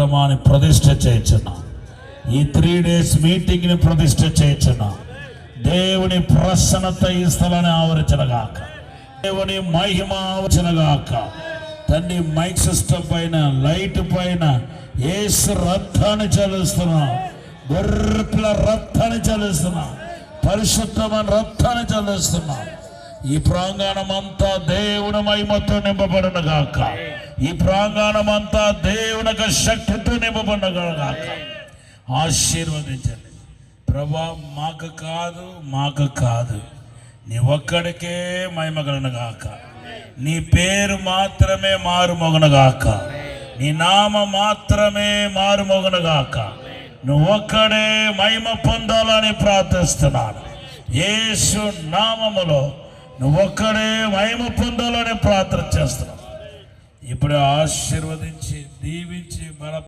కార్యక్రమాన్ని ప్రతిష్ఠ చేయించున్నా. ఈ 3 days మీటింగ్ని ప్రతిష్ఠ చేయించున్నా. దేవుని ప్రసన్నత ఈ స్థలాన్ని ఆవరించనగాక, దేవుని మహిమ ఆవరించనగాక. తండ్రి మైక్ సిస్టమ్ పైన, లైట్ పైన యేసు రక్తాన్ని చల్లిస్తున్నా, గొర్రెల రక్తాన్ని చల్లిస్తున్నా, పరిశుద్ధమైన రక్తాన్ని చల్లిస్తున్నా. ఈ ప్రాంగణం అంతా దేవుని మహిమతో నింపబడునుగాక. ఈ ప్రాంగణం అంతా దేవుని యొక్క శక్తితో నింపబడునుగాక. ఆశీర్వదించండి ప్రభా. మాకు కాదు నీ ఒక్కడికే మహిమగలనుగాక. నీ పేరు మాత్రమే మారుమోగనుగాక. నీ నామ మాత్రమే మారుమోగనుగాక. నువ్వు ఒక్కడే మహిమ పొందాలని ప్రార్థిస్తున్నాను. యేసు నామములో నువ్వు ఒక్కడే మహిమ పొందాలని ప్రార్థన చేస్తున్నావు. ఇప్పుడు ఆశీర్వదించి దీవించి బల